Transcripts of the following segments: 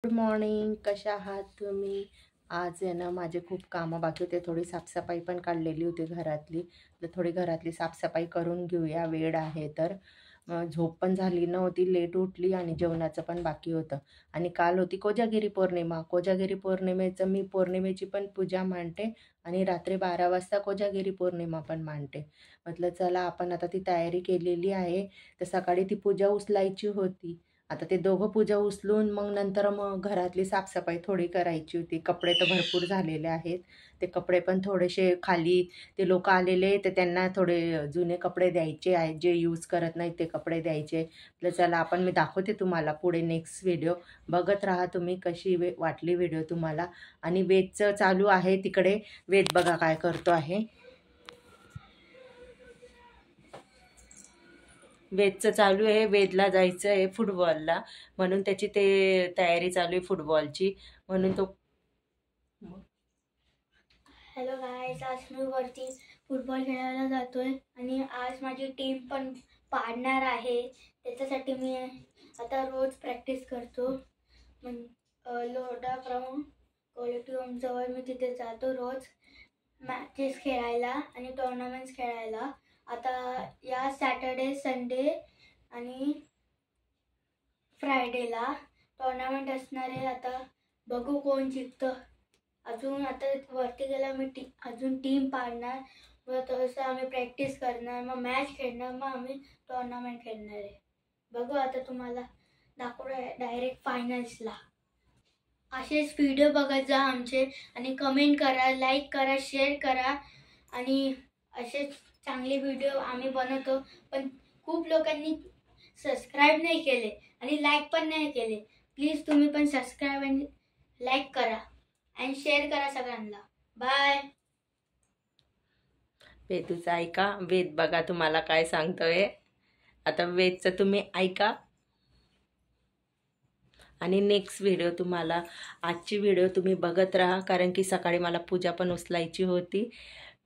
Good morning. कशा आहात तुम्ही? आज आहे ना माझे खूप कामं बाकी होते. थोडी साफसफाई पण काढलेली होती घरातली. तर थोडी घरातली साफसफाई करून घेऊया, वेळ आहे तर. झोप पण झाली नव्हती, लेट उठली आणि जेवणाचं पण बाकी होतं. आणि काल होती कोजागिरी पौर्णिमा. कोजागिरी पौर्णिमेचं मी पौर्णिमेची पण पूजा मांडते आणि रात्री 12 वाजता कोजागिरी पौर्णिमा पण मांडते. म्हटलं चला आपण आता ती तयारी केलेली आहे. तर सकाळी ती पूजा उचलायची होती. आता ते दोघं पूजा उचलून मग घरातली साफसफाई थोडी करायची होती. कपडे तर भरपूर झालेले आहेत. ते कपडे पण थोडेसे खाली, ते लोक आलेले तर त्यांना थोडे जुने कपडे द्यायचे आहेत, जे यूज करत नाहीत ते कपडे द्यायचे. तर चला मी दाखवते तुम्हाला पुढे नेक्स्ट व्हिडिओ. बघत राहा तुम्ही कशी वाटली व्हिडिओ तुम्हाला. आणि वेदचं चालू आहे तिकडे. वेद बघा काय करतो आहे. वेदचं चालू आहे. वेदला जायचं आहे फुटबॉलला, म्हणून त्याची ते तयारी चालू आहे फुटबॉलची, म्हणून तो. हॅलो गाईज, आज मी वरती फुटबॉल खेळायला जातोय आणि आज माझी टीम पण पाडणार आहे. त्याच्यासाठी मी आता रोज प्रॅक्टिस करतो. लोढा ग्राउंड क्वालिटी होम जवळ मी तिथे जातो रोज मॅचेस खेळायला आणि टुर्नामेंट्स खेळायला. आता या सॅटर्डे, संडे आणि फ्रायडेला टुर्नामेंट असणार आहे. आता बघू कोण जिंकतं. अजून आता वरती गेला मी अजून टीम पाडणार, मग तसं आम्ही प्रॅक्टिस करणार, मग मॅच खेळणार, मग आम्ही टुर्नामेंट खेळणार आहे. बघू आता तुम्हाला दाखवूया डायरेक्ट फायनल्सला. असेच व्हिडिओ बघत जा आमचे आणि कमेंट करा, लाईक करा, शेअर करा. आणि असेच चांगले व्हिडिओ आम्ही बनवतो. पण खूप लोकांनी सबस्क्राईब नाही केले आणि लाईक पण नाही केले. प्लीज तुम्ही पण सबस्क्राईब आणि लाईक करा आणि शेअर करा सगळ्यांना. बाय. वेदूचं ऐका. वेद बघा तुम्हाला काय सांगतोय. आता वेदचं तुम्ही ऐका आणि नेक्स्ट व्हिडिओ तुम्हाला, आजची व्हिडिओ तुम्ही बघत राहा, कारण की सकाळी मला पूजा पण उचलायची होती.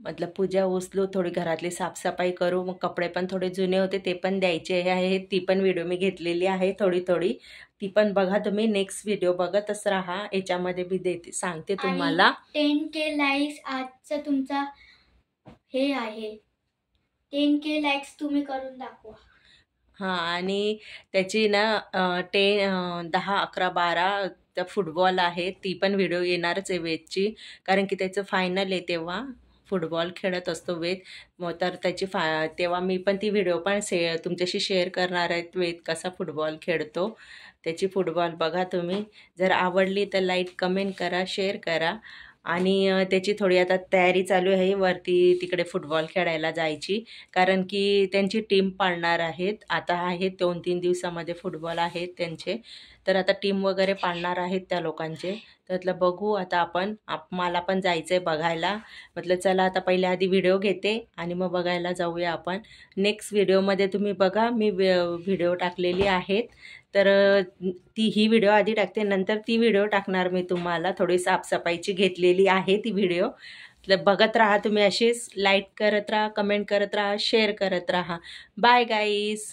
मतलब पूजा उचलू, थोडी घरातली साफसफाई करू, मग कपडे पण थोडे जुने होते ते पण द्यायचे आहेत. ती पण व्हिडिओ मी घेतलेली आहे थोडी थोडी, ती पण बघा तुम्ही. नेक्स्ट व्हिडिओ बघतच राहा, याच्यामध्ये मी देते सांगते तुम्हाला. 10K लाईक्स आजचा तुमचा हे आहे. 10K लाईक्स तुम्ही करून दाखवा. हां, आणि त्याची ना 10, 11, 12 त्या फुटबॉल आहे, ती पण व्हिडिओ येणारच आहे वेदची, कारण की त्याचं फायनल आहे तेव्हा फुटबॉल खेळत असतो वेद. मग तर त्याची तेव्हा मी पण ती व्हिडिओ पण तुमच्याशी शेअर करणार आहे. वेद कसा फुटबॉल खेळतो त्याची फुटबॉल बघा तुम्ही. जर आवडली तर लाईक, कमेंट करा, शेअर करा. आणि त्याची थोडी आता तयारी चालू आहे वरती तिकडे फुटबॉल खेळायला जायची, कारण की त्यांची टीम पाडणार आहेत. आता आहेत 2-3 दिवसामध्ये फुटबॉल आहेत त्यांचे, तर आता टीम वगैरे पाडणार आहेत त्या लोकांचे. त्यातलं बघू आता आपण. मला पण जायचं आहे बघायला. म्हटलं चला आता पहिले आधी व्हिडिओ घेते आणि मग बघायला जाऊया आपण. नेक्स्ट व्हिडिओमध्ये तुम्ही बघा, मी व्हिडिओ टाकलेली आहेत. तर ही व्हिडिओ आधी टाकते, नंतर ती व्हिडिओ टाकणार मी तुम्हाला. थोडी साफसफाईची घेतलेली आहे ती व्हिडिओ. बघत राहा तुम्ही. अशीच लाईक करत राहा, कमेंट करत राहा, शेअर करत राहा. Bye guys.